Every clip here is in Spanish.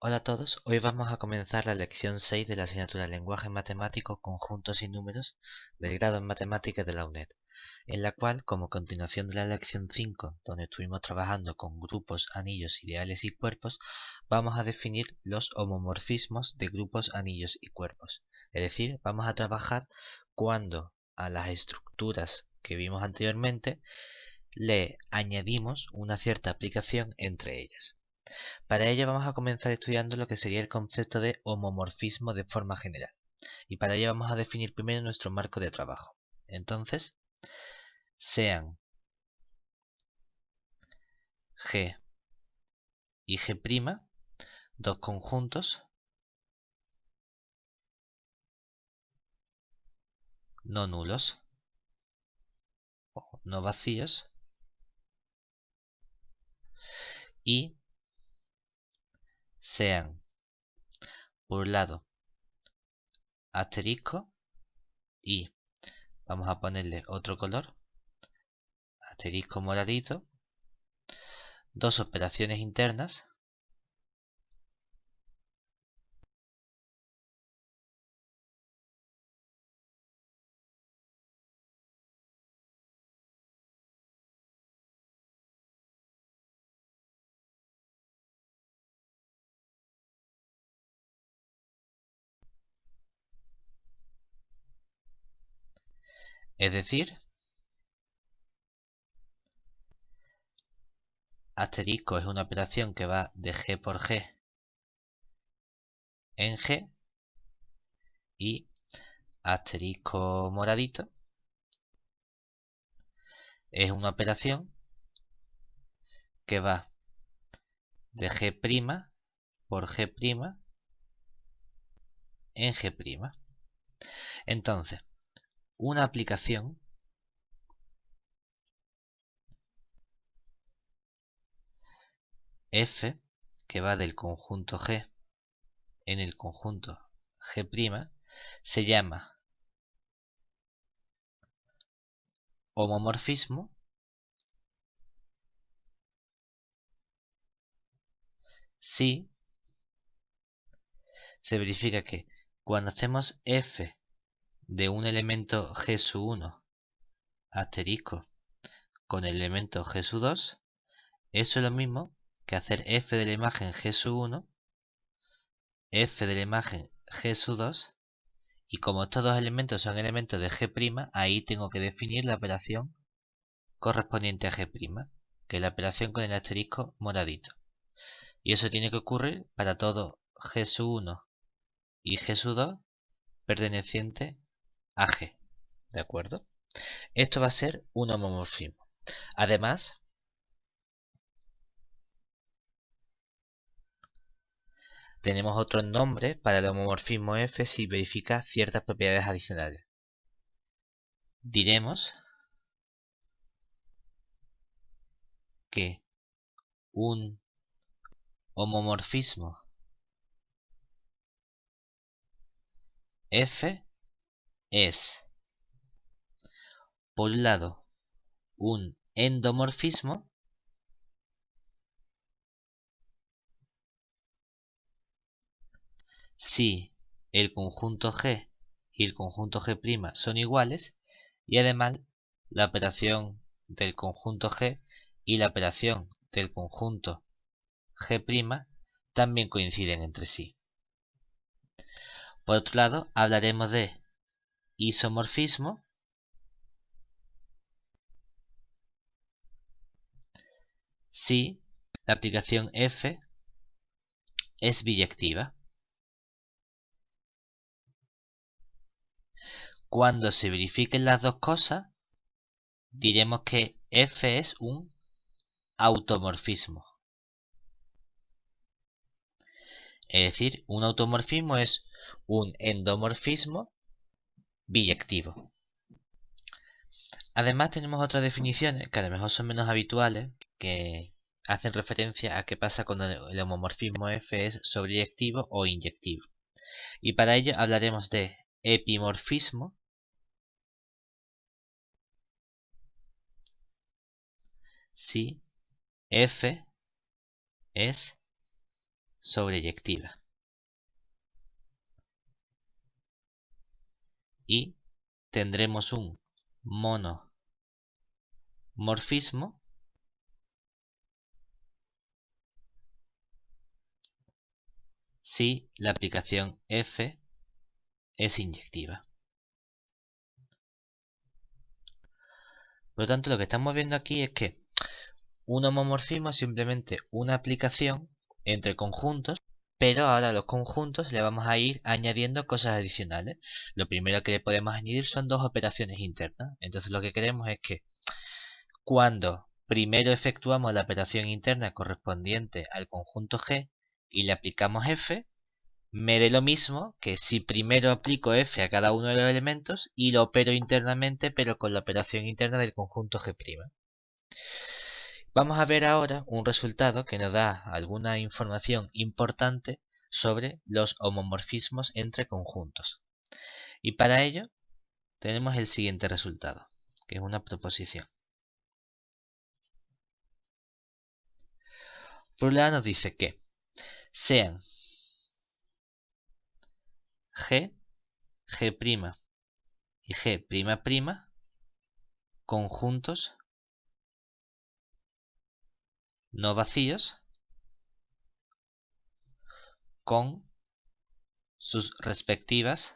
Hola a todos, hoy vamos a comenzar la lección 6 de la asignatura Lenguaje Matemático, Conjuntos y Números del grado en Matemáticas de la UNED, en la cual, como continuación de la lección 5, donde estuvimos trabajando con grupos, anillos, ideales y cuerpos, vamos a definir los homomorfismos de grupos, anillos y cuerpos. Es decir, vamos a trabajar cuando a las estructuras que vimos anteriormente le añadimos una cierta aplicación entre ellas. Para ello vamos a comenzar estudiando lo que sería el concepto de homomorfismo de forma general. Y para ello vamos a definir primero nuestro marco de trabajo. Entonces, sean G y G', dos conjuntos no nulos o no vacíos y sean, por un lado, asterisco y vamos a ponerle otro color, asterisco moradito, dos operaciones internas es decir, asterisco es una operación que va de G por G en G y asterisco moradito es una operación que va de G' por G' en G'. Entonces, una aplicación F que va del conjunto G en el conjunto G' se llama homomorfismo si se verifica que cuando hacemos F de un elemento G⁴ asterisco con el elemento G⁴, eso es lo mismo que hacer F de la imagen G⁴, F de la imagen G⁴, y como estos dos elementos son elementos de G', ahí tengo que definir la operación correspondiente a G', que es la operación con el asterisco moradito. Y eso tiene que ocurrir para todo G⁴ y G⁴ perteneciente a G. ¿De acuerdo? Esto va a ser un homomorfismo. Además, tenemos otro nombre para el homomorfismo F si verifica ciertas propiedades adicionales. Diremos que un homomorfismo F es, por un lado, un endomorfismo si el conjunto G y el conjunto G' son iguales y además la operación del conjunto G y la operación del conjunto G' también coinciden entre sí. Por otro lado, hablaremos de isomorfismo si la aplicación F es biyectiva. Cuando se verifiquen las dos cosas, diremos que F es un automorfismo. Es decir, un automorfismo es un endomorfismo biyectivo. Además tenemos otras definiciones que a lo mejor son menos habituales, que hacen referencia a qué pasa cuando el homomorfismo F es sobreyectivo o inyectivo. Y para ello hablaremos de epimorfismo si F es sobreyectiva. Y tendremos un monomorfismo si la aplicación F es inyectiva. Por lo tanto, lo que estamos viendo aquí es que un homomorfismo es simplemente una aplicación entre conjuntos, pero ahora a los conjuntos le vamos a ir añadiendo cosas adicionales. Lo primero que le podemos añadir son dos operaciones internas. Entonces lo que queremos es que cuando primero efectuamos la operación interna correspondiente al conjunto G y le aplicamos F, me dé lo mismo que si primero aplico F a cada uno de los elementos y lo opero internamente, pero con la operación interna del conjunto G'. Vamos a ver ahora un resultado que nos da alguna información importante sobre los homomorfismos entre conjuntos. Y para ello tenemos el siguiente resultado, que es una proposición. Por un lado nos dice que sean G, G' y G', conjuntos no vacíos con sus respectivas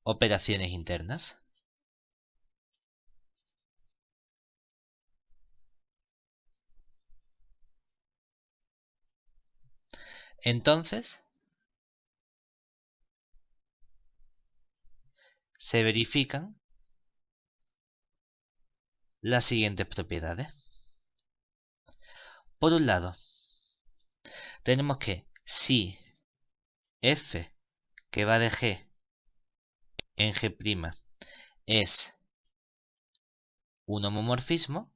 operaciones internas. Entonces se verifican las siguientes propiedades. Por un lado, tenemos que si F que va de G en G' es un homomorfismo,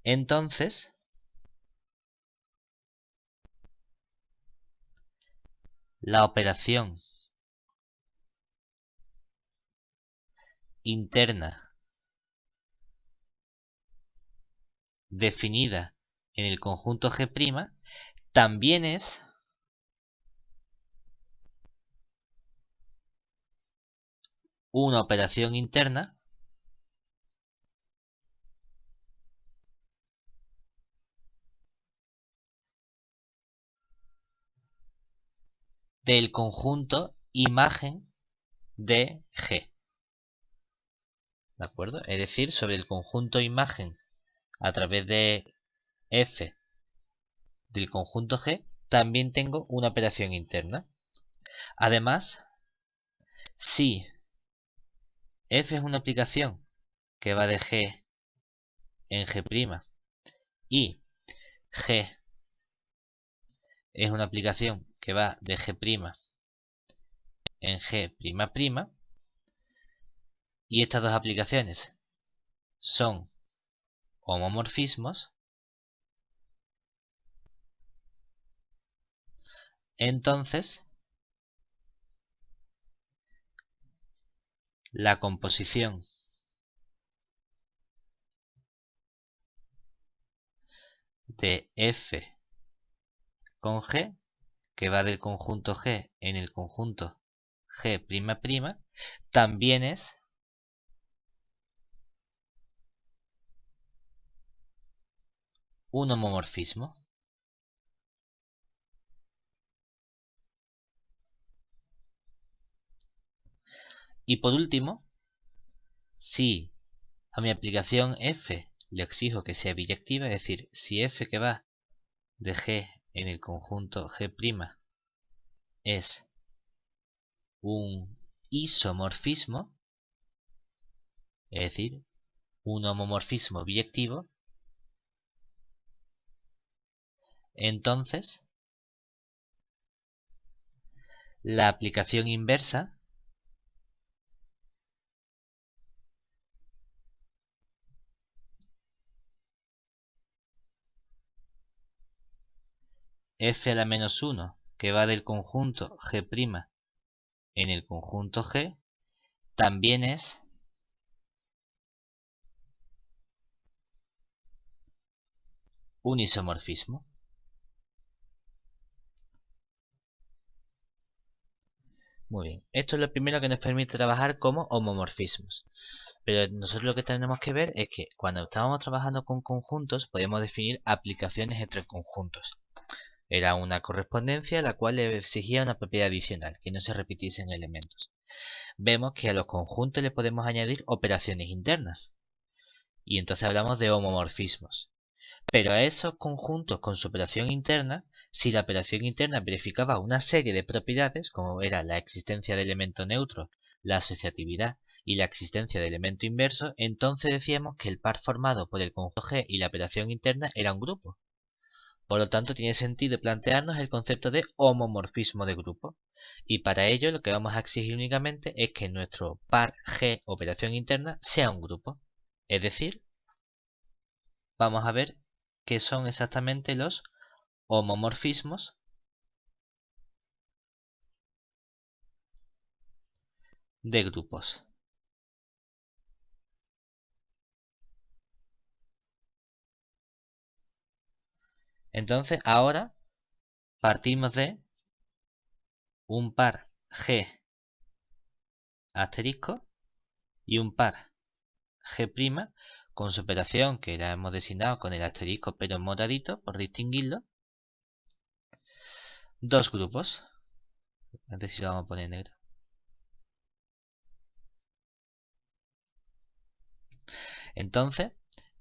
entonces la operación interna definida en el conjunto G' también es una operación interna del conjunto imagen de G. ¿De acuerdo? Es decir, sobre el conjunto imagen a través de F del conjunto G, también tengo una operación interna. Además, si F es una aplicación que va de G en G' y G es una aplicación que va de G' en G', y estas dos aplicaciones son homomorfismos, entonces la composición de F con G, que va del conjunto G en el conjunto G', también es un homomorfismo. Y por último, si a mi aplicación F le exijo que sea biyectiva, es decir, si F que va de G en el conjunto G' es un isomorfismo, es decir, un homomorfismo biyectivo, entonces la aplicación inversa F a la menos 1 que va del conjunto G' en el conjunto G también es un isomorfismo. Muy bien, esto es lo primero que nos permite trabajar como homomorfismos. Pero nosotros lo que tenemos que ver es que cuando estábamos trabajando con conjuntos podíamos definir aplicaciones entre conjuntos. Era una correspondencia la cual le exigía una propiedad adicional, que no se repitiesen elementos. Vemos que a los conjuntos le podemos añadir operaciones internas. Y entonces hablamos de homomorfismos. Pero a esos conjuntos con su operación interna, si la operación interna verificaba una serie de propiedades, como era la existencia de elemento neutro, la asociatividad y la existencia de elemento inverso, entonces decíamos que el par formado por el conjunto G y la operación interna era un grupo. Por lo tanto, tiene sentido plantearnos el concepto de homomorfismo de grupo. Y para ello lo que vamos a exigir únicamente es que nuestro par G operación interna sea un grupo. Es decir, vamos a ver qué son exactamente los homomorfismos de grupos. Entonces, ahora partimos de un par G asterisco y un par G' con su operación que la hemos designado con el asterisco pero en moradito por distinguirlo. Dos grupos. Antes sí lo vamos a poner en negro. Entonces,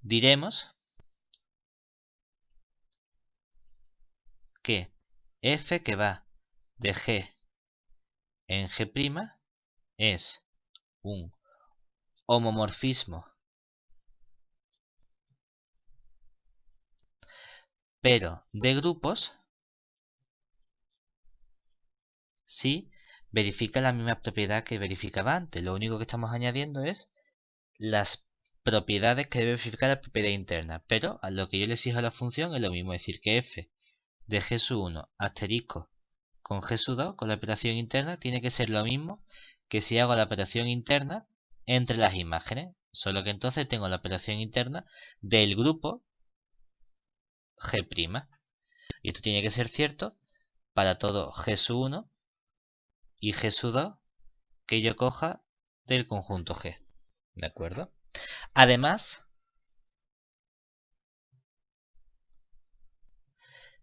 diremos que f que va de G en G' es un homomorfismo pero de grupos si verifica la misma propiedad que verificaba antes. Lo único que estamos añadiendo es las propiedades que debe verificar la propiedad interna. Pero a lo que yo le exijo a la función es lo mismo, es decir, que f de G1 asterisco con G2 con la operación interna tiene que ser lo mismo que si hago la operación interna entre las imágenes. Solo que entonces tengo la operación interna del grupo G'. Y esto tiene que ser cierto para todo G1 y G2 que yo coja del conjunto G. ¿De acuerdo? Además,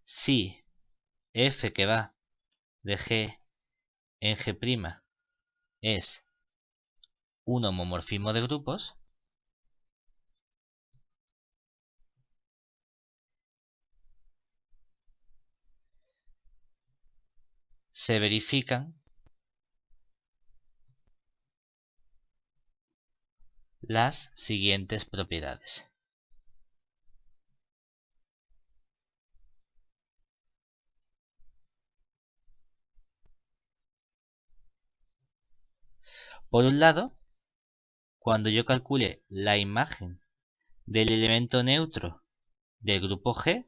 si f que va de G en G' es un homomorfismo de grupos, se verifican las siguientes propiedades. Por un lado, cuando yo calcule la imagen del elemento neutro del grupo G,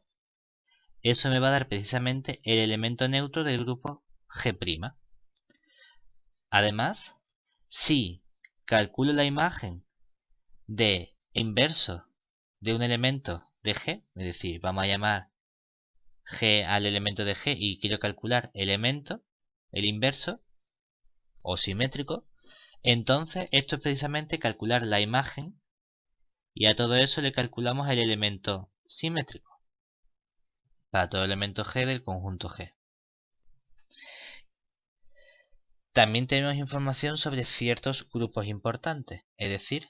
eso me va a dar precisamente el elemento neutro del grupo G'. Además, si calculo la imagen de inverso de un elemento de G, es decir, vamos a llamar G al elemento de G y quiero calcular elemento, el inverso, o simétrico, entonces esto es precisamente calcular la imagen y a todo eso le calculamos el elemento simétrico para todo elemento G del conjunto G. También tenemos información sobre ciertos grupos importantes, es decir,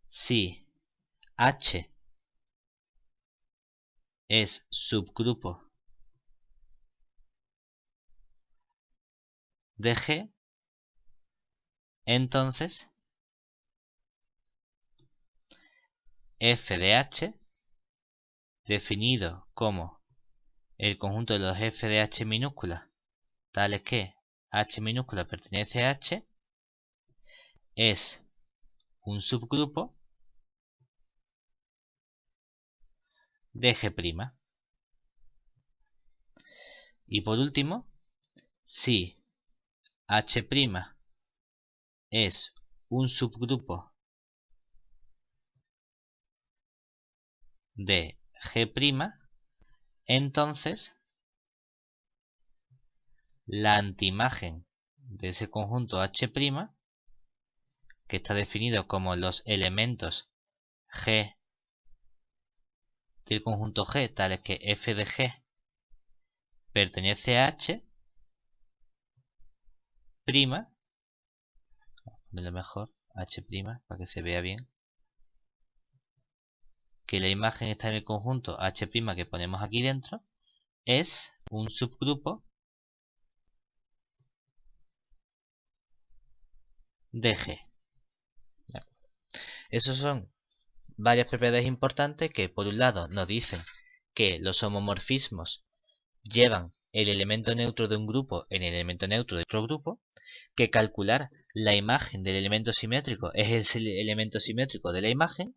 si H es subgrupo de G, entonces f de H, definido como el conjunto de los f de H minúscula, tales que H minúscula pertenece a H, es un subgrupo de G'. Y por último, si H' es un subgrupo de G', entonces la antiimagen de ese conjunto H', que está definido como los elementos G del conjunto G, tales que f de G pertenece a H', ponerle mejor H', para que se vea bien, que la imagen está en el conjunto H' que ponemos aquí dentro, es un subgrupo de G. Esos son varias propiedades importantes que, por un lado, nos dicen que los homomorfismos llevan el elemento neutro de un grupo en el elemento neutro de otro grupo, que calcular la imagen del elemento simétrico es el elemento simétrico de la imagen,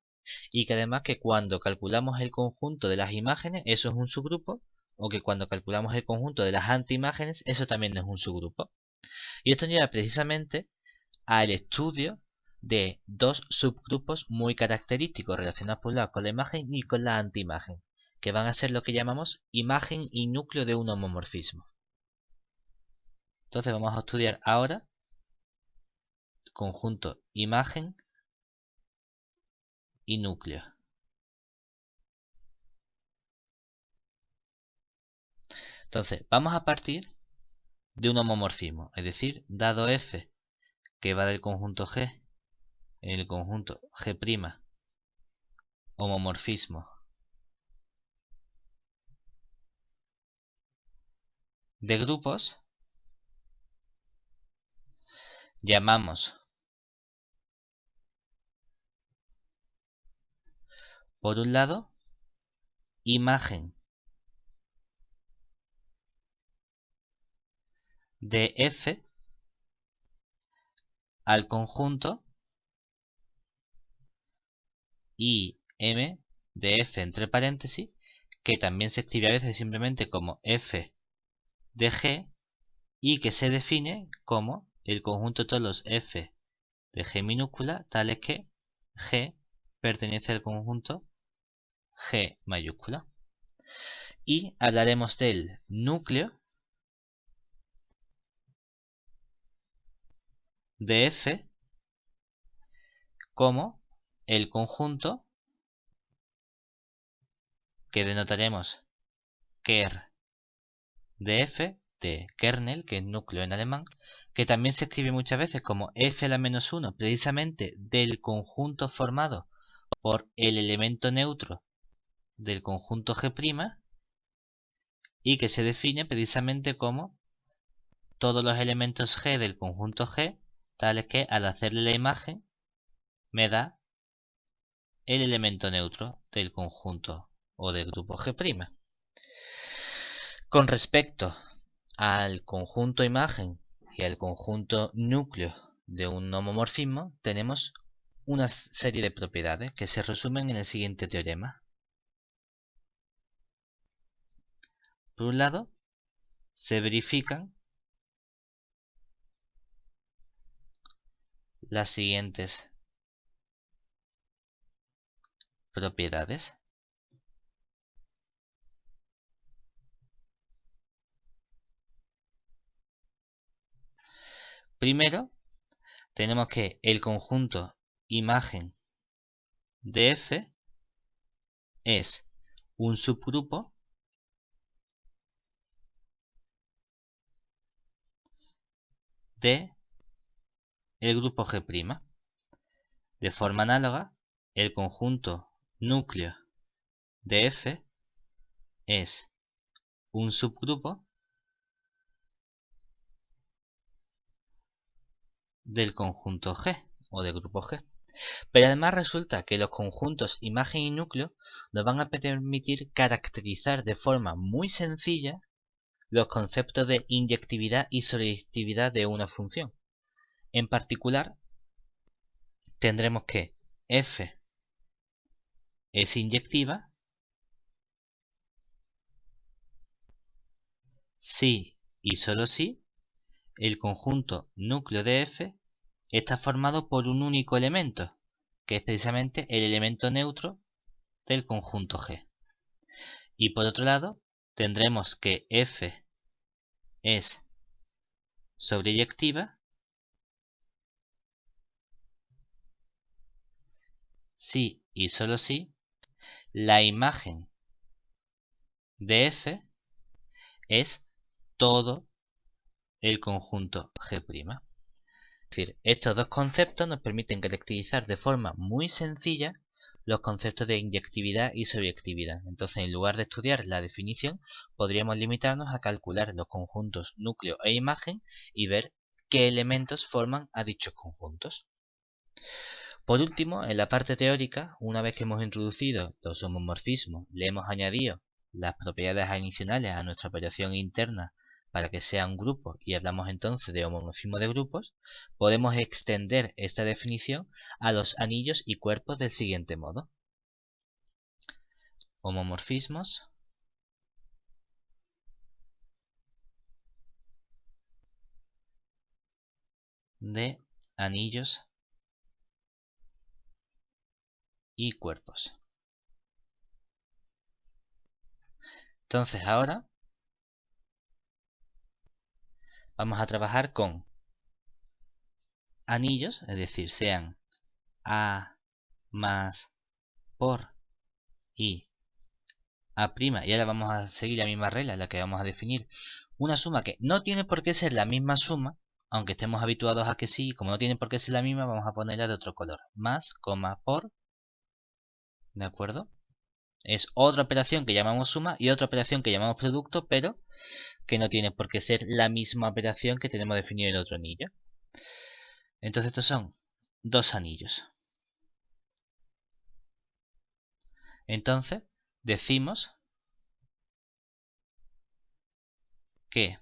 y que además que cuando calculamos el conjunto de las imágenes, eso es un subgrupo, o que cuando calculamos el conjunto de las antiimágenes, eso también es un subgrupo. Y esto lleva precisamente al estudio de dos subgrupos muy característicos relacionados por un lado con la imagen y con la antiimagen, que van a ser lo que llamamos imagen y núcleo de un homomorfismo. Entonces vamos a estudiar ahora conjunto imagen y núcleo. Entonces vamos a partir de un homomorfismo, es decir, dado f que va del conjunto G en el conjunto G', homomorfismo de grupos, llamamos por un lado imagen de f al conjunto y m de f entre paréntesis, que también se escribe a veces simplemente como f de G, y que se define como el conjunto de todos los f de G minúscula, tales que G pertenece al conjunto G mayúscula. Y hablaremos del núcleo de f como el conjunto que denotaremos ker de f, de kernel, que es núcleo en alemán, que también se escribe muchas veces como f a la menos 1, precisamente del conjunto formado por el elemento neutro del conjunto G', y que se define precisamente como todos los elementos G del conjunto G, tales que al hacerle la imagen me da el elemento neutro del conjunto o del grupo G'. Con respecto al conjunto imagen y al conjunto núcleo de un homomorfismo, tenemos una serie de propiedades que se resumen en el siguiente teorema. Por un lado, se verifican las siguientes propiedades. Primero, tenemos que el conjunto imagen de f es un subgrupo de el grupo G'. De forma análoga, el conjunto núcleo de f es un subgrupo del conjunto G o del grupo G. Pero además resulta que los conjuntos imagen y núcleo nos van a permitir caracterizar de forma muy sencilla los conceptos de inyectividad y surjetividad de una función. En particular, tendremos que f es inyectiva si y solo si el conjunto núcleo de f está formado por un único elemento, que es precisamente el elemento neutro del conjunto G. Y por otro lado, tendremos que F es sobreyectiva si y solo si la imagen de F es todo el conjunto G'. Es decir, estos dos conceptos nos permiten caracterizar de forma muy sencilla los conceptos de inyectividad y sobreyectividad. Entonces, en lugar de estudiar la definición, podríamos limitarnos a calcular los conjuntos núcleo e imagen y ver qué elementos forman a dichos conjuntos. Por último, en la parte teórica, una vez que hemos introducido los homomorfismos, le hemos añadido las propiedades adicionales a nuestra operación interna para que sea un grupo y hablamos entonces de homomorfismo de grupos, podemos extender esta definición a los anillos y cuerpos del siguiente modo. Homomorfismos de anillos y cuerpos. Entonces ahora vamos a trabajar con anillos, es decir, sean A más por y A', y ahora vamos a seguir la misma regla, la que vamos a definir una suma que no tiene por qué ser la misma suma, aunque estemos habituados a que sí, como no tiene por qué ser la misma, vamos a ponerla de otro color. Más, coma, por, ¿de acuerdo? Es otra operación que llamamos suma y otra operación que llamamos producto, pero que no tiene por qué ser la misma operación que tenemos definido en el otro anillo. Entonces estos son dos anillos. Entonces decimos que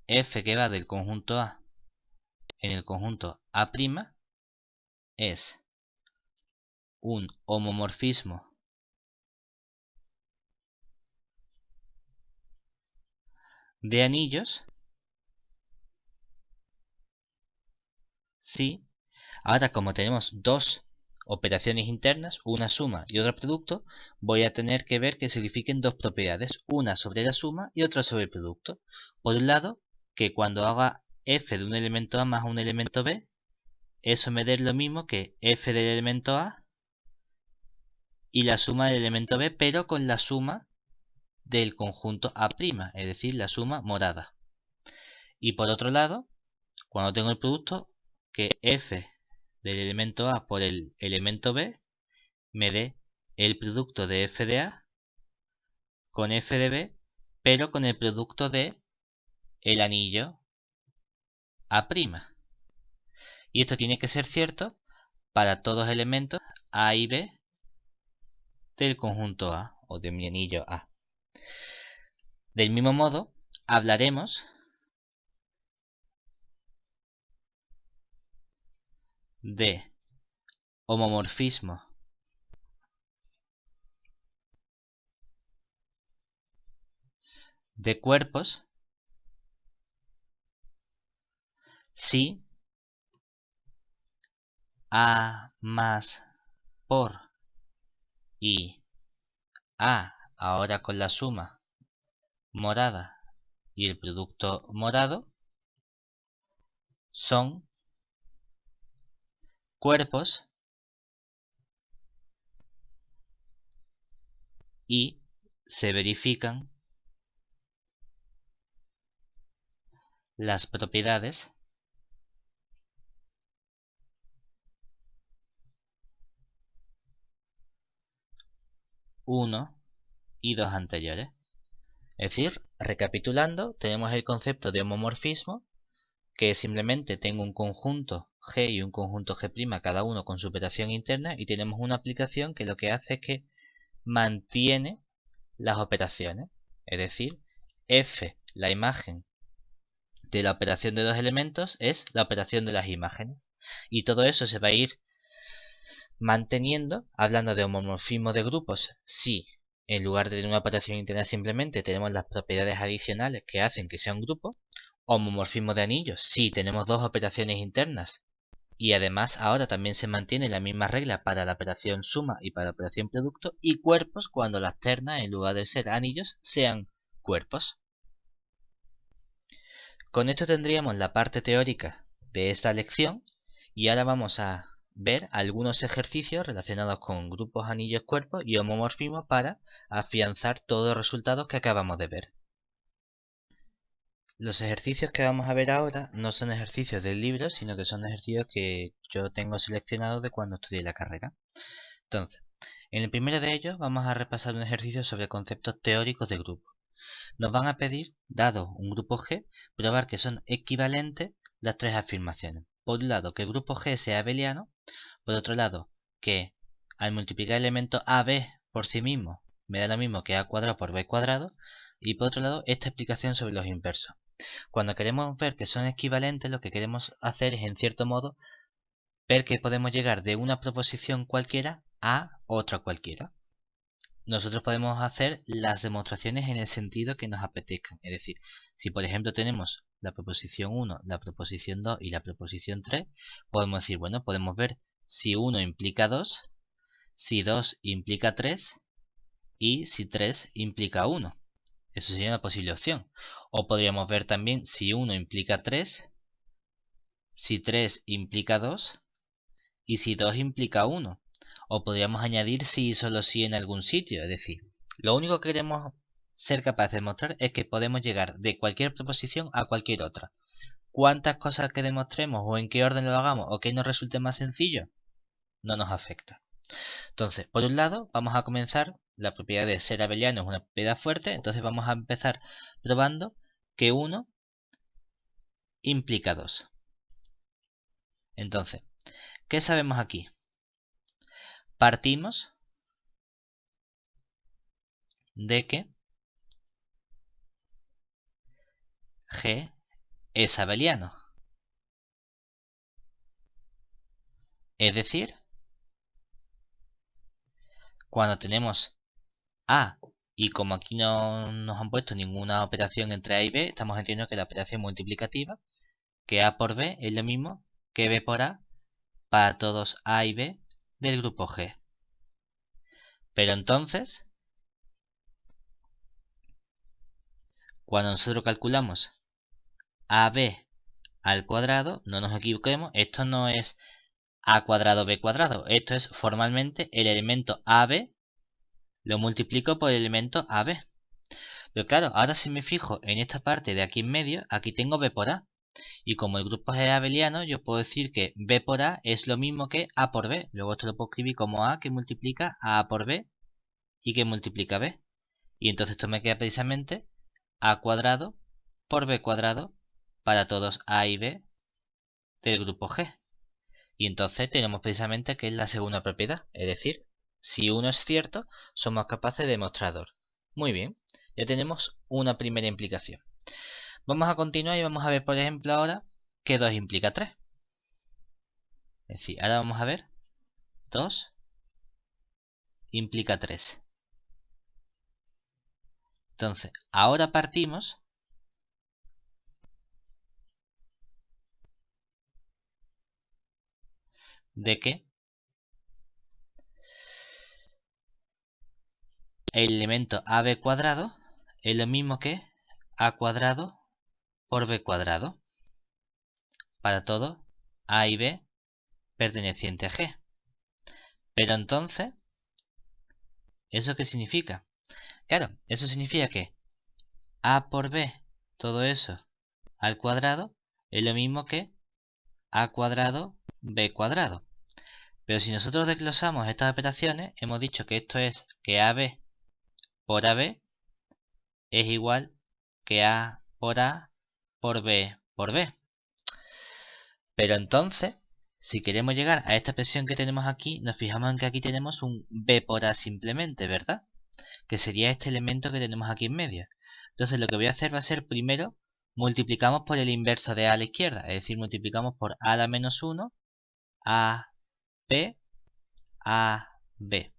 f que va del conjunto A en el conjunto A' es un homomorfismo de anillos si, ahora como tenemos dos operaciones internas, una suma y otro producto, voy a tener que ver que signifiquen dos propiedades, una sobre la suma y otra sobre el producto. Por un lado, que cuando haga f de un elemento A más un elemento B, eso me dé lo mismo que f del elemento A y la suma del elemento B, pero con la suma del conjunto A', es decir, la suma morada. Y por otro lado, cuando tengo el producto, que f del elemento A por el elemento B me dé el producto de f de A con f de B, pero con el producto de el anillo A'. Y esto tiene que ser cierto para todos los elementos A y B del conjunto A o de mi anillo A. Del mismo modo, hablaremos de homomorfismo de cuerpos si A más por y A ahora con la suma morada y el producto morado son cuerpos y se verifican las propiedades uno y dos anteriores. Es decir, recapitulando, tenemos el concepto de homomorfismo, que simplemente tengo un conjunto G y un conjunto G', cada uno con su operación interna, y tenemos una aplicación que lo que hace es que mantiene las operaciones. Es decir, f, la imagen de la operación de dos elementos, es la operación de las imágenes. Y todo eso se va a ir manteniendo, hablando de homomorfismo de grupos, si en lugar de una operación interna simplemente tenemos las propiedades adicionales que hacen que sea un grupo. Homomorfismo de anillos, si tenemos dos operaciones internas Y además ahora también se mantiene la misma regla para la operación suma y para la operación producto, y cuerpos cuando las ternas, en lugar de ser anillos, sean cuerpos. Con esto tendríamos la parte teórica de esta lección, y ahora vamos a ver algunos ejercicios relacionados con grupos, anillos, cuerpos y homomorfismos para afianzar todos los resultados que acabamos de ver. Los ejercicios que vamos a ver ahora no son ejercicios del libro, sino que son ejercicios que yo tengo seleccionados de cuando estudié la carrera. Entonces, en el primero de ellos vamos a repasar un ejercicio sobre conceptos teóricos de grupo. Nos van a pedir, dado un grupo G, probar que son equivalentes las tres afirmaciones. Por un lado, que el grupo G sea abeliano. Por otro lado, que al multiplicar el elemento AB por sí mismo me da lo mismo que A cuadrado por B cuadrado. Y por otro lado, esta explicación sobre los inversos. Cuando queremos ver que son equivalentes, lo que queremos hacer es, en cierto modo, ver que podemos llegar de una proposición cualquiera a otra cualquiera. Nosotros podemos hacer las demostraciones en el sentido que nos apetezcan. Es decir, si por ejemplo tenemos la proposición 1, la proposición 2 y la proposición 3, podemos decir, bueno, podemos ver si 1 implica 2, si 2 implica 3 y si 3 implica 1. Eso sería una posible opción. O podríamos ver también si 1 implica 3, si 3 implica 2 y si 2 implica 1. O podríamos añadir si y solo si en algún sitio. Es decir, lo único que queremos ser capaces de demostrar es que podemos llegar de cualquier proposición a cualquier otra. ¿Cuántas cosas que demostremos o en qué orden lo hagamos o que nos resulte más sencillo? No nos afecta. Entonces, por un lado, vamos a comenzar. La propiedad de ser abeliano es una propiedad fuerte, entonces vamos a empezar probando que 1 implica 2. Entonces, ¿qué sabemos aquí? Partimos de que G es abeliano. Es decir, cuando tenemos A, y como aquí no nos han puesto ninguna operación entre A y B, estamos entendiendo que la operación multiplicativa, que A por B es lo mismo que B por A para todos A y B del grupo G. Pero entonces, cuando nosotros calculamos AB al cuadrado, no nos equivoquemos, esto no es A cuadrado B cuadrado, esto es formalmente el elemento AB, lo multiplico por el elemento AB. Pero claro, ahora si me fijo en esta parte de aquí en medio, aquí tengo B por A. Y como el grupo es abeliano, yo puedo decir que B por A es lo mismo que A por B. Luego esto lo puedo escribir como A que multiplica a A por B y que multiplica B. Y entonces esto me queda precisamente A cuadrado por B cuadrado para todos A y B del grupo G. Y entonces tenemos precisamente que es la segunda propiedad. Es decir, si uno es cierto, somos capaces de demostrar 2. Muy bien, ya tenemos una primera implicación. Vamos a continuar y vamos a ver, por ejemplo, ahora que 2 implica 3. Es decir, ahora vamos a ver 2 implica 3. Entonces, ahora partimos de que el elemento AB cuadrado es lo mismo que A cuadrado por B cuadrado para todo A y B perteneciente a G. Pero entonces, ¿eso qué significa? Claro, eso significa que A por B, todo eso al cuadrado, es lo mismo que A cuadrado B cuadrado. Pero si nosotros desglosamos estas operaciones, hemos dicho que esto es que AB por AB es igual que A por B por B. Pero entonces, si queremos llegar a esta expresión que tenemos aquí, nos fijamos en que aquí tenemos un B por A simplemente, ¿verdad? Que sería este elemento que tenemos aquí en medio. Entonces lo que voy a hacer va a ser primero multiplicamos por el inverso de A a la izquierda, es decir, multiplicamos por A a la menos 1, A, B, A, B.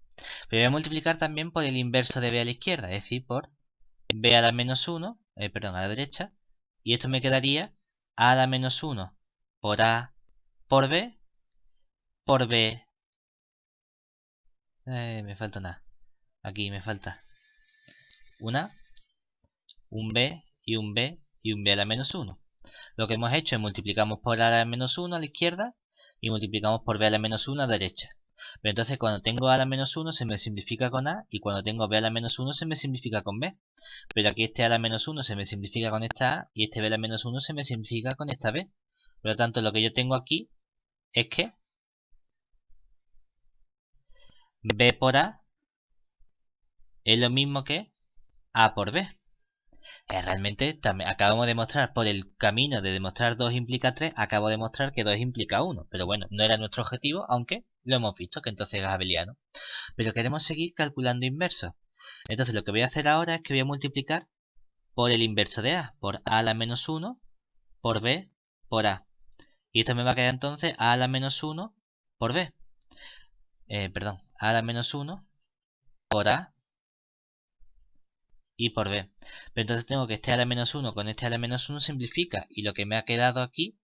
Pero voy a multiplicar también por el inverso de B a la izquierda, es decir, por B a la menos 1, perdón, a la derecha, y esto me quedaría A a la menos 1 por A por B por B. Me falta nada. Aquí me falta un B y un B y un B a la menos 1. Lo que hemos hecho es multiplicamos por A a la menos 1 a la izquierda y multiplicamos por B a la menos 1 a la derecha. Pero entonces cuando tengo A a la menos 1 se me simplifica con A y cuando tengo B a la menos 1 se me simplifica con B. Pero aquí este A a la menos 1 se me simplifica con esta A y este B a la menos 1 se me simplifica con esta B. Por lo tanto, lo que yo tengo aquí es que B por A es lo mismo que A por B. Realmente también acabamos de demostrar por el camino de demostrar 2 implica 3, acabo de demostrar que 2 implica 1. Pero bueno, no era nuestro objetivo, aunque lo hemos visto, que entonces es abeliano. Pero queremos seguir calculando inversos. Entonces lo que voy a hacer ahora es que voy a multiplicar por el inverso de A, por A a la menos 1, por B, por A. Y esto me va a quedar entonces A a la menos 1 por B. Perdón, A a la menos 1 por A y por B. Pero entonces tengo que este A a la menos 1 con este A a la menos 1 simplifica. Y lo que me ha quedado aquí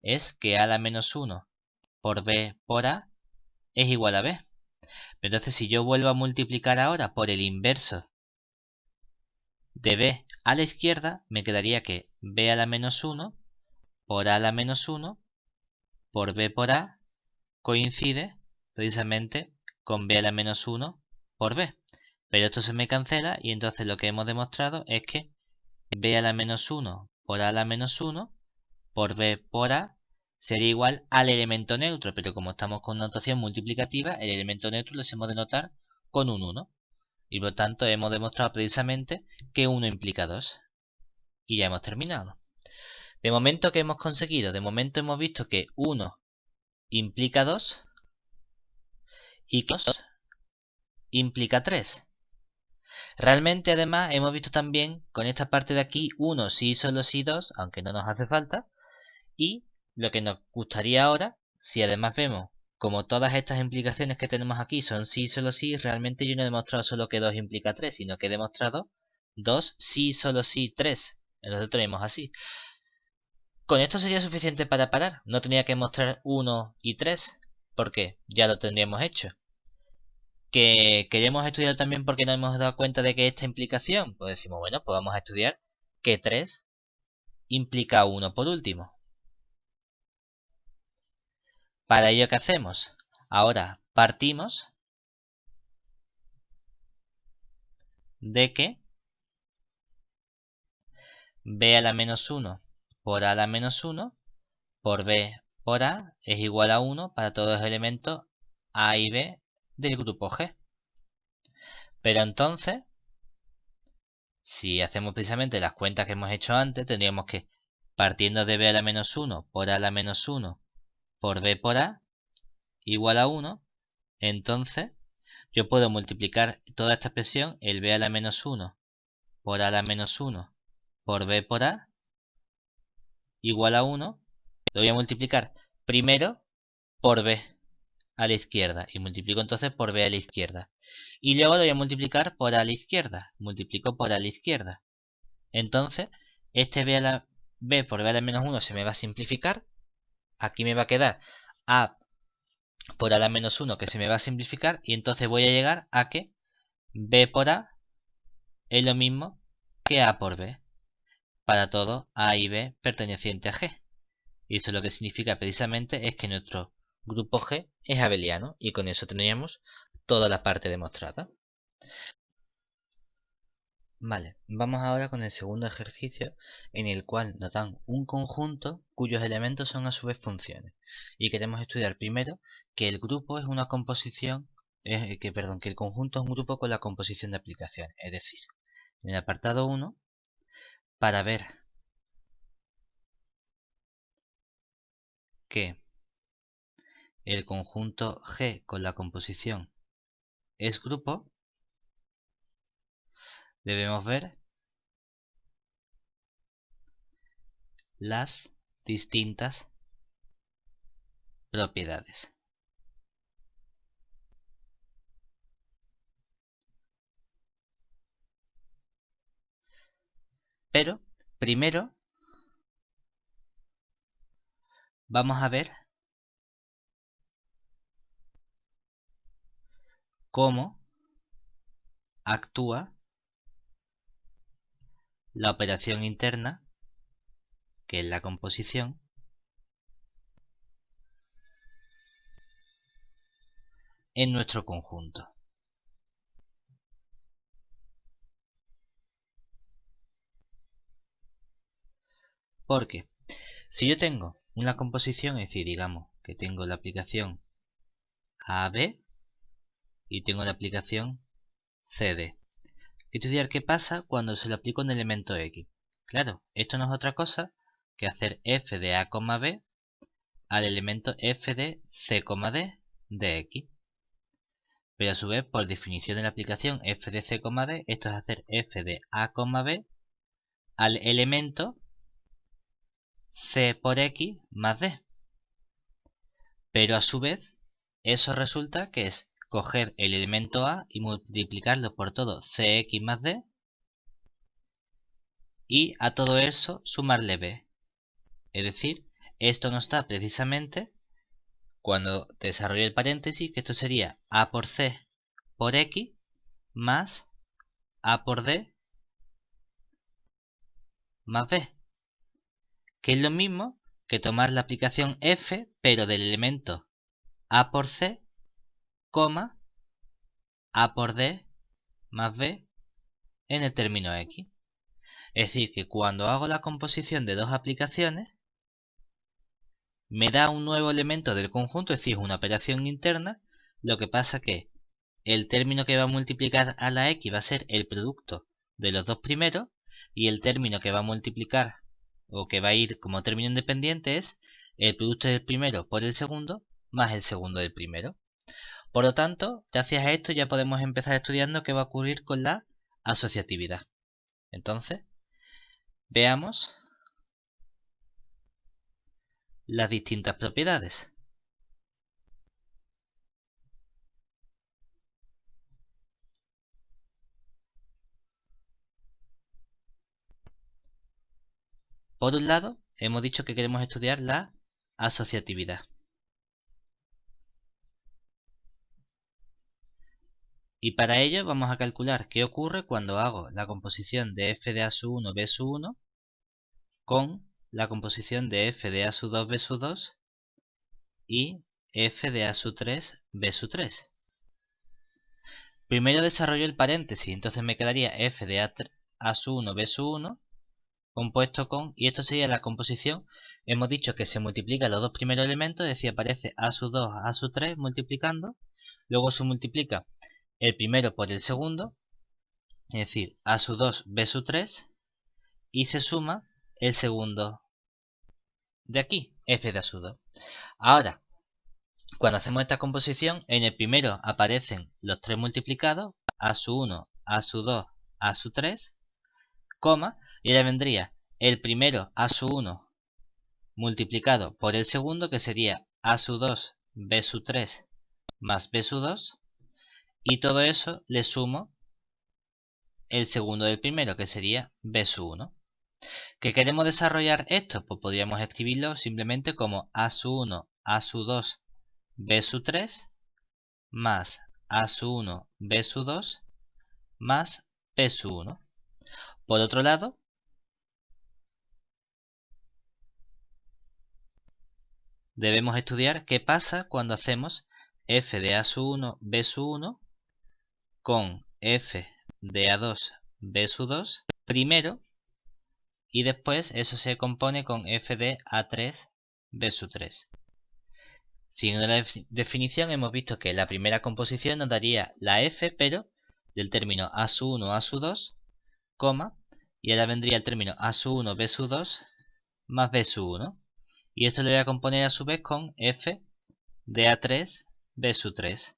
es que A a la menos 1 por B por A es igual a B. Pero entonces si yo vuelvo a multiplicar ahora por el inverso de B a la izquierda, me quedaría que B a la menos 1 por A a la menos 1 por B por A coincide precisamente con B a la menos 1 por B. Pero esto se me cancela y entonces lo que hemos demostrado es que B a la menos 1 por A a la menos 1 por B por A sería igual al elemento neutro. Pero como estamos con notación multiplicativa, el elemento neutro lo hemos de notar con un 1. Y por lo tanto hemos demostrado precisamente que 1 implica 2. Y ya hemos terminado. De momento, ¿qué hemos conseguido? De momento hemos visto que 1 implica 2 y que 2 implica 3. Realmente, además, hemos visto también con esta parte de aquí 1 sí, solo sí, 2, aunque no nos hace falta. Y lo que nos gustaría ahora, si además vemos como todas estas implicaciones que tenemos aquí son sí, solo sí, realmente yo no he demostrado solo que 2 implica 3, sino que he demostrado 2 sí, solo sí, 3. Entonces lo tenemos así. Con esto sería suficiente para parar. No tenía que mostrar 1 y 3, porque ya lo tendríamos hecho. Que queremos estudiar también porque nos hemos dado cuenta de que esta implicación, pues decimos, bueno, pues vamos a estudiar que 3 implica 1 por último. Para ello, ¿qué hacemos? Ahora partimos de que B a la menos 1 por A a la menos 1 por B por A es igual a 1 para todos los elementos A y B del grupo G. Pero entonces, si hacemos precisamente las cuentas que hemos hecho antes, tendríamos que, partiendo de B a la menos 1 por A a la menos 1 por B por A igual a 1, entonces yo puedo multiplicar toda esta expresión, el B a la menos 1 por A a la menos 1 por B por A igual a 1, lo voy a multiplicar primero por B a la izquierda y multiplico entonces por B a la izquierda. Y luego lo voy a multiplicar por A a la izquierda, multiplico por A a la izquierda. Entonces, este B por B a la menos 1 se me va a simplificar. Aquí me va a quedar A por A a la menos 1 que se me va a simplificar. Y entonces voy a llegar a que B por A es lo mismo que A por B. Para todo A y B perteneciente a G. Y eso lo que significa precisamente es que nuestro grupo G es abeliano. Y con eso teníamos toda la parte demostrada. Vale, vamos ahora con el segundo ejercicio en el cual nos dan un conjunto cuyos elementos son a su vez funciones. Y queremos estudiar primero que el grupo es una composición, que el conjunto es un grupo con la composición de aplicaciones. Es decir, en el apartado 1, para ver que el conjunto G con la composición es grupo, debemos ver las distintas propiedades. Pero primero vamos a ver cómo actúa la operación interna, que es la composición, en nuestro conjunto. Porque si yo tengo una composición, es decir, digamos que tengo la aplicación AB y tengo la aplicación CD. Quiero estudiar qué pasa cuando se lo aplico un elemento X. Claro, esto no es otra cosa que hacer f de A, B al elemento f de C, D de X. Pero a su vez, por definición de la aplicación f de C, D, esto es hacer f de A, B al elemento C por X más D. Pero a su vez, eso resulta que es coger el elemento A y multiplicarlo por todo Cx más D y a todo eso sumarle B. Es decir, esto nos da precisamente, cuando desarrolle el paréntesis, que esto sería A por C por X más A por D más B. Que es lo mismo que tomar la aplicación F, pero del elemento A por C, coma, A por D más B en el término X. Es decir, que cuando hago la composición de dos aplicaciones, me da un nuevo elemento del conjunto, es decir, una operación interna. Lo que pasa que el término que va a multiplicar a la X va a ser el producto de los dos primeros, y el término que va a multiplicar o que va a ir como término independiente es el producto del primero por el segundo más el segundo del primero. Por lo tanto, gracias a esto ya podemos empezar estudiando qué va a ocurrir con la asociatividad. Entonces, veamos las distintas propiedades. Por un lado, hemos dicho que queremos estudiar la asociatividad. Y para ello vamos a calcular qué ocurre cuando hago la composición de f de A1, B1 con la composición de f de A2, B2 y f de A3, B3. Primero desarrollo el paréntesis, entonces me quedaría f de A1, B1 compuesto con, y esto sería la composición. Hemos dicho que se multiplican los dos primeros elementos, es decir, aparece A2, A3 multiplicando, luego se multiplica el primero por el segundo, es decir, A2, B3, y se suma el segundo de aquí, f de A2. Ahora, cuando hacemos esta composición, en el primero aparecen los tres multiplicados, A1, A2, A3, coma, y ahora vendría el primero A1 multiplicado por el segundo, que sería A2, B3 más B2, y todo eso le sumo el segundo del primero, que sería B1. ¿Que queremos desarrollar esto? Pues podríamos escribirlo simplemente como A1, A2, B3 más A1, B2 más B1. Por otro lado, debemos estudiar qué pasa cuando hacemos f de A1, B1 con f de A2, B2 primero, y después eso se compone con f de A3, B3. Siguiendo la definición, hemos visto que la primera composición nos daría la f, pero del término A1, A2, coma, y ahora vendría el término A1, B2 más B1. Y esto lo voy a componer a su vez con f de A3, B3.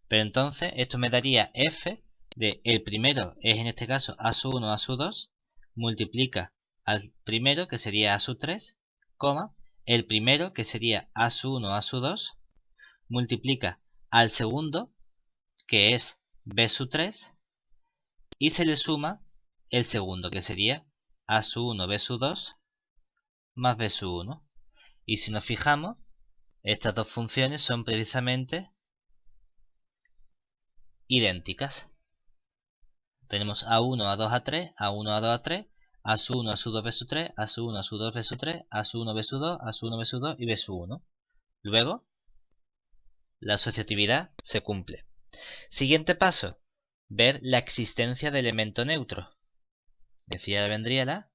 Pero entonces esto me daría f de, el primero es en este caso A1, A2, multiplica al primero, que sería A3, coma, el primero, que sería A1, A2, multiplica al segundo, que es B3, y se le suma el segundo, que sería A1, B2 más B1. Y si nos fijamos, estas dos funciones son precisamente idénticas. Tenemos A1, A2, A3, A1, A2, A3, A1, A2, B3, A1, A2, B3, A1, B2, A1, B2 y B1. Luego, la asociatividad se cumple. Siguiente paso, ver la existencia de elemento neutro. Decía, vendría la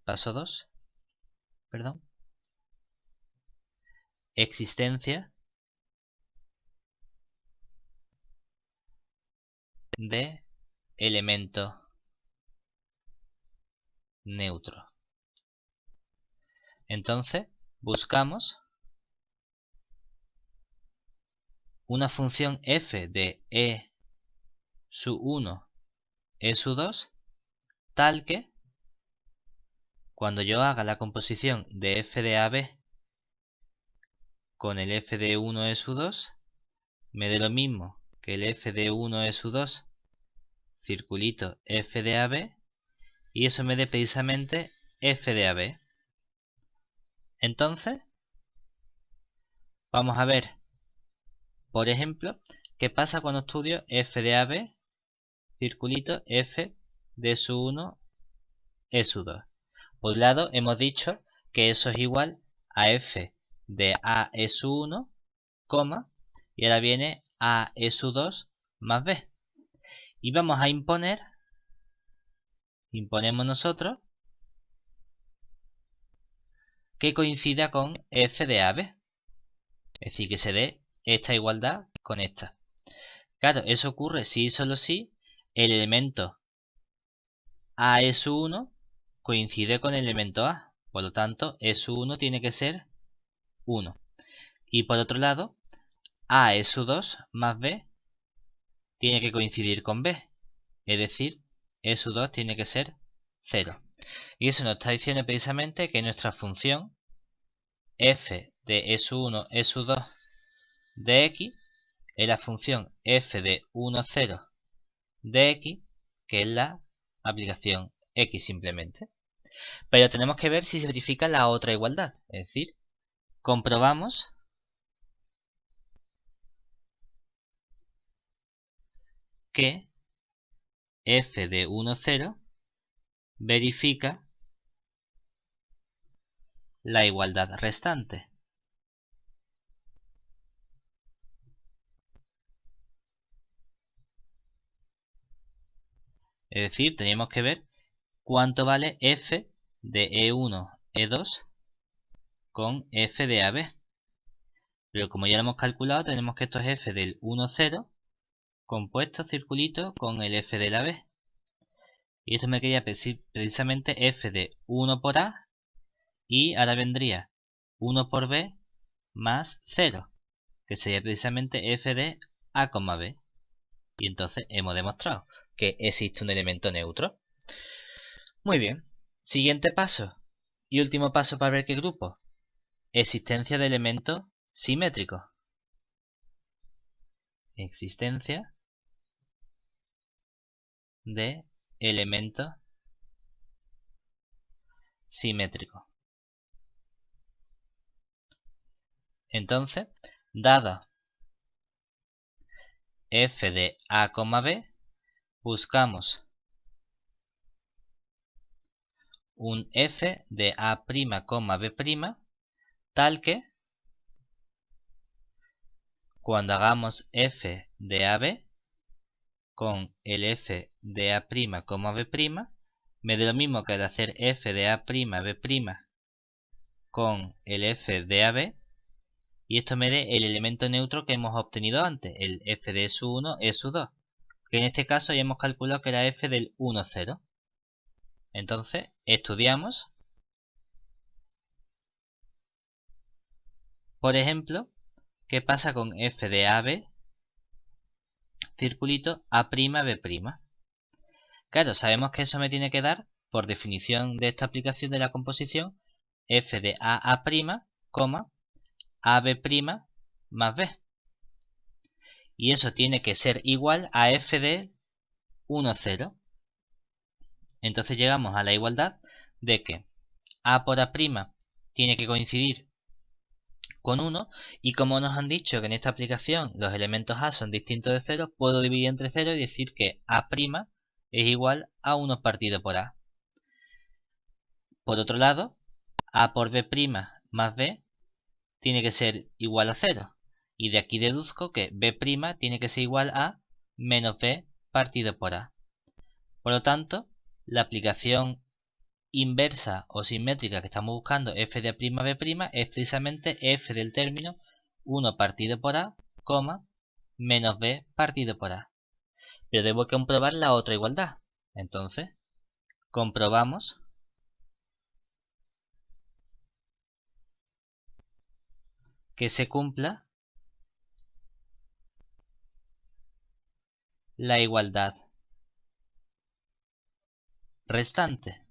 paso 2, perdón. Existencia de elemento neutro. Entonces, buscamos una función f de e sub 1, e sub 2, tal que cuando yo haga la composición de f de AB con el f de 1, e sub 2, me dé lo mismo que el f de 1, e sub 2, circulito f de AB, y eso me dé precisamente f de AB. Entonces, vamos a ver, por ejemplo, qué pasa cuando estudio f de AB, circulito f de sub 1, e sub 2. Por un lado, hemos dicho que eso es igual a f de a e sub 1, coma, y ahora viene a e sub 2 más b. Y vamos a imponemos nosotros que coincida con f de AB. Es decir, que se dé esta igualdad con esta. Claro, eso ocurre si y solo si el elemento a e sub 1 coincide con el elemento a. Por lo tanto, e sub 1 tiene que ser 1. Y por otro lado, a e sub 2 más b tiene que coincidir con b. Es decir, e sub 2 tiene que ser 0. Y eso nos está diciendo precisamente que nuestra función f de e sub 1, e sub 2 de x es la función f de 1, 0 de x, que es la aplicación x simplemente. Pero tenemos que ver si se verifica la otra igualdad. Es decir, comprobamos que f de 1, 0 verifica la igualdad restante. Es decir, tenemos que ver cuánto vale f de E1, E2 con f de AB. Pero como ya lo hemos calculado, tenemos que esto es f del 1, 0 compuesto circulito con el f de la B. Y esto me quería precisamente f de 1 por A, y ahora vendría 1 por B más 0, que sería precisamente f de A, B. Y entonces hemos demostrado que existe un elemento neutro. Muy bien. Siguiente paso. Y último paso para ver qué grupo. Existencia de elementos simétricos. Existencia de elementos simétricos. Entonces, dado f de A, B, buscamos un f de A', B', tal que cuando hagamos f de AB con el f de A', B', me dé lo mismo que al hacer f de A', B' con el f de AB, y esto me dé el elemento neutro que hemos obtenido antes, el f de E1, E2, que en este caso ya hemos calculado que era f del 1, 0. Entonces, estudiamos, por ejemplo, qué pasa con f de AB, circulito A', B'. Claro, sabemos que eso me tiene que dar, por definición de esta aplicación de la composición, f de A', AB' más B. Y eso tiene que ser igual a f de 1, 0. Entonces llegamos a la igualdad de que A por A' tiene que coincidir con 1, y como nos han dicho que en esta aplicación los elementos A son distintos de 0, puedo dividir entre 0 y decir que A' es igual a 1 partido por A. Por otro lado, A por B' más B tiene que ser igual a 0. Y de aquí deduzco que B' tiene que ser igual a menos B partido por A. Por lo tanto, la aplicación inversa o simétrica que estamos buscando, f de A'B', es precisamente f del término 1 partido por A, menos B partido por A. Pero debo comprobar la otra igualdad. Entonces, comprobamos que se cumpla la igualdad restante.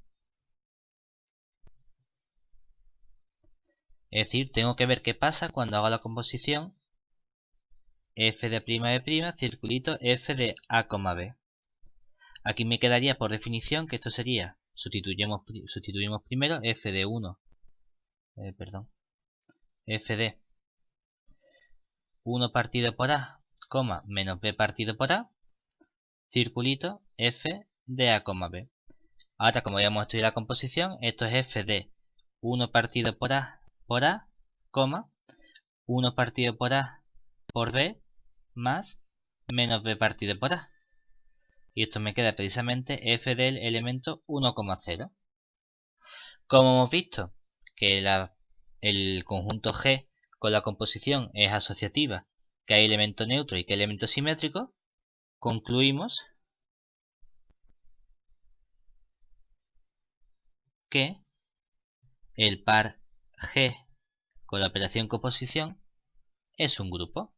Es decir, tengo que ver qué pasa cuando hago la composición f de A'B', circulito f de A, B. Aquí me quedaría por definición que esto sería, sustituimos primero f de 1, f de 1 partido por A, menos B partido por A, circulito f de A, B. Ahora, como ya hemos estudiado la composición, esto es f de 1 partido por A, 1 partido por A por B, más menos B partido por A. Y esto me queda precisamente f del elemento 1,0. Como hemos visto que el conjunto G con la composición es asociativa, que hay elemento neutro y que hay elemento simétrico, concluimos que el par G con la operación composición es un grupo.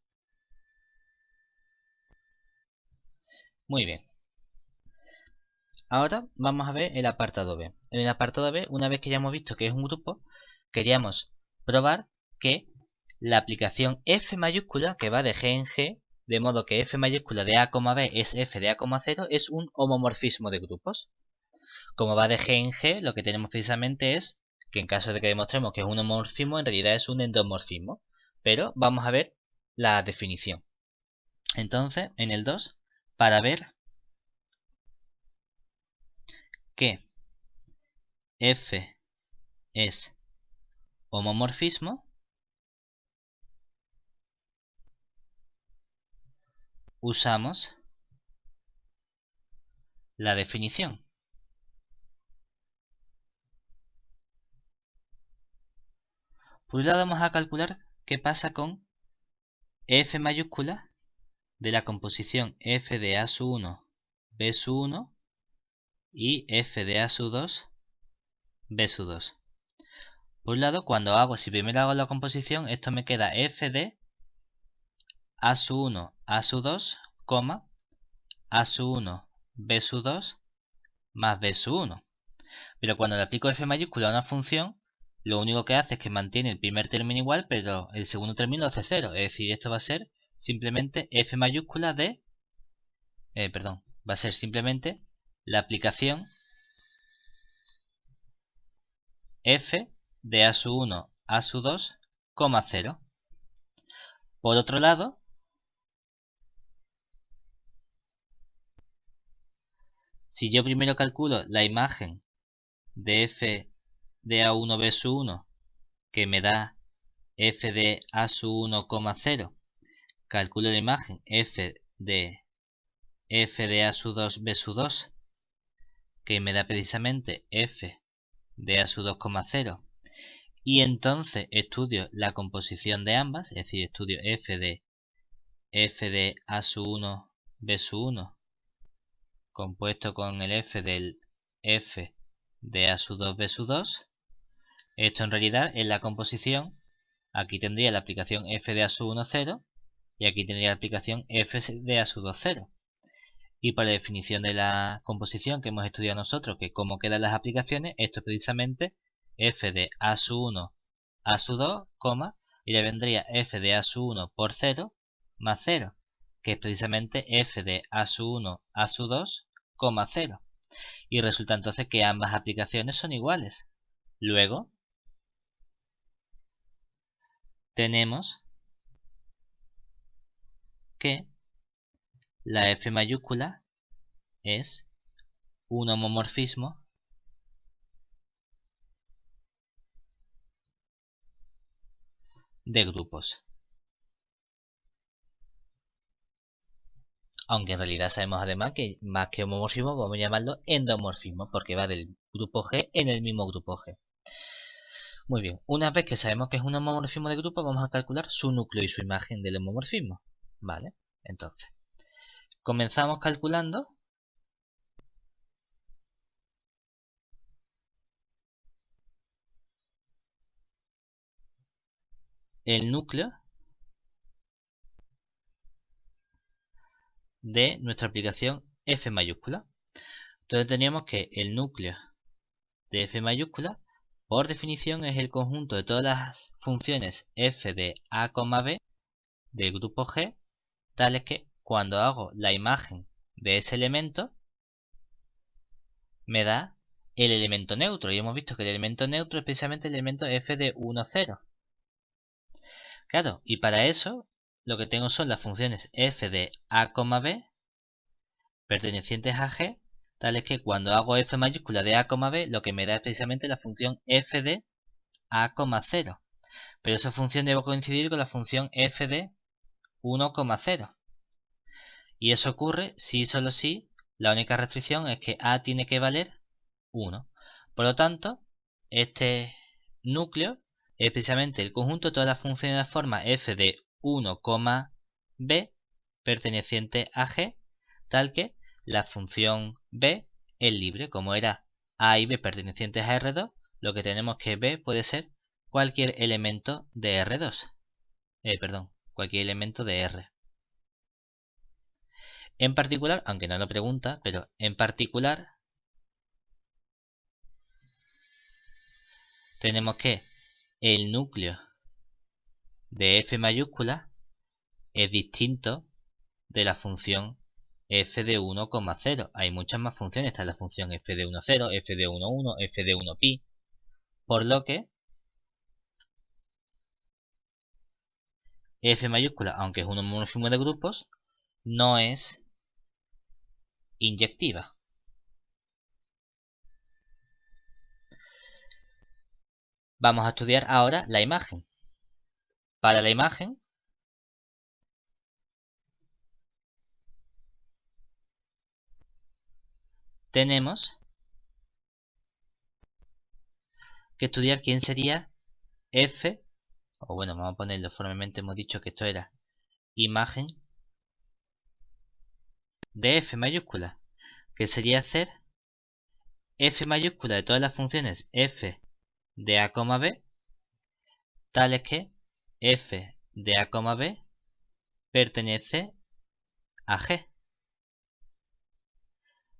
Muy bien. Ahora vamos a ver el apartado B. En el apartado B, una vez que ya hemos visto que es un grupo, queríamos probar que la aplicación f mayúscula, que va de G en G, de modo que f mayúscula de A, B es f de A, 0, es un homomorfismo de grupos. Como va de G en G, lo que tenemos precisamente es que en caso de que demostremos que es un homomorfismo, en realidad es un endomorfismo. Pero vamos a ver la definición. Entonces, en el 2, para ver que f es homomorfismo, usamos la definición. Por un lado vamos a calcular qué pasa con f mayúscula de la composición f de A1, B1 y f de A2, B2. Por un lado, si primero hago la composición, esto me queda f de A1, A2, A1, B2 más B1. Pero cuando le aplico f mayúscula a una función, lo único que hace es que mantiene el primer término igual, pero el segundo término lo hace cero. Es decir, esto va a ser simplemente f mayúscula de... va a ser simplemente la aplicación f de A1, A2, 0. Por otro lado, si yo primero calculo la imagen de f de A1, B1, que me da f de A1, 0, calculo la imagen f de A2, B2, que me da precisamente f de A2, 0, y entonces estudio la composición de ambas, es decir, estudio f de A1, B1 compuesto con el f del f de A2, B2. Esto en realidad es la composición. Aquí tendría la aplicación f de A1, 0 y aquí tendría la aplicación f de A2, 0. Y para la definición de la composición que hemos estudiado nosotros, que cómo quedan las aplicaciones, esto es precisamente f de A1, A2, y le vendría f de A1 por 0 más 0, que es precisamente f de A1, A2, 0. Y resulta entonces que ambas aplicaciones son iguales. Luego, tenemos que la F mayúscula es un homomorfismo de grupos. Aunque en realidad sabemos además que más que homomorfismo vamos a llamarlo endomorfismo, porque va del grupo G en el mismo grupo G. Muy bien, una vez que sabemos que es un homomorfismo de grupo, vamos a calcular su núcleo y su imagen del homomorfismo. ¿Vale? Entonces, comenzamos calculando el núcleo de nuestra aplicación F mayúscula. Entonces teníamos que el núcleo de F mayúscula, por definición, es el conjunto de todas las funciones f de a, b del grupo G, tales que cuando hago la imagen de ese elemento, me da el elemento neutro. Y hemos visto que el elemento neutro es precisamente el elemento f de 1, 0. Claro, y para eso lo que tengo son las funciones f de a, b pertenecientes a G, tales que cuando hago f mayúscula de a, b, lo que me da es precisamente la función f de a, 0. Pero esa función debe coincidir con la función f de 1, 0. Y eso ocurre si y solo si la única restricción es que a tiene que valer 1. Por lo tanto, este núcleo es precisamente el conjunto de todas las funciones de la forma f de 1, b perteneciente a G, tal que la función b es libre. Como era a y b pertenecientes a R2, lo que tenemos que b puede ser cualquier elemento de R2. Cualquier elemento de R. En particular, aunque no lo pregunta, pero en particular tenemos que el núcleo de f mayúscula es distinto de la función f de 1, 0. Hay muchas más funciones. Está la función f de 1, 0, f de 1, 1, f de 1 pi. Por lo que f mayúscula, aunque es un homomorfismo de grupos, no es inyectiva. Vamos a estudiar ahora la imagen. Para la imagen tenemos que estudiar quién sería f, o bueno, vamos a ponerlo formalmente, hemos dicho que esto era imagen de f mayúscula, que sería hacer f mayúscula de todas las funciones f de a, b, tales que f de a, b pertenece a G.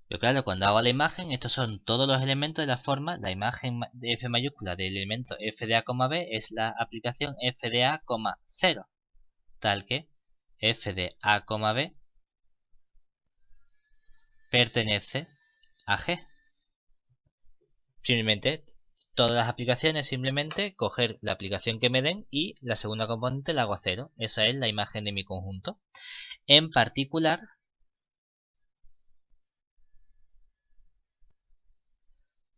Pero claro, cuando hago la imagen, estos son todos los elementos de la forma. La imagen de f mayúscula del elemento f de a, b es la aplicación f de a, 0, tal que f de a, b pertenece a G. Simplemente todas las aplicaciones, simplemente coger la aplicación que me den y la segunda componente la hago a 0. Esa es la imagen de mi conjunto. En particular,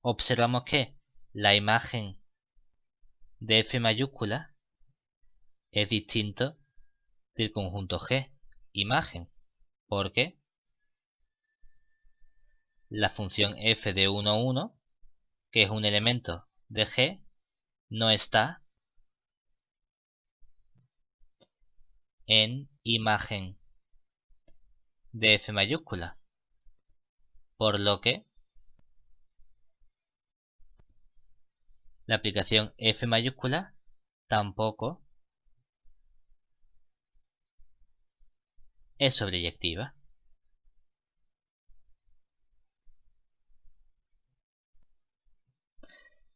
observamos que la imagen de f mayúscula es distinto del conjunto G, imagen, porque la función f de 1, 1, que es un elemento de G, no está en imagen de f mayúscula, por lo que la aplicación f mayúscula tampoco es sobreyectiva.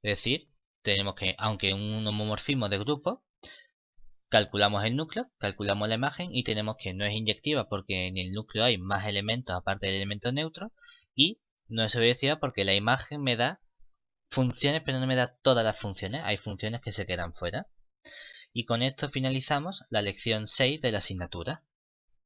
Es decir, tenemos que, aunque un homomorfismo de grupo, calculamos el núcleo, calculamos la imagen y tenemos que no es inyectiva porque en el núcleo hay más elementos aparte del elemento neutro, y no es sobreyectiva porque la imagen me da funciones pero no me da todas las funciones. Hay funciones que se quedan fuera. Y con esto finalizamos la lección 6 de la asignatura.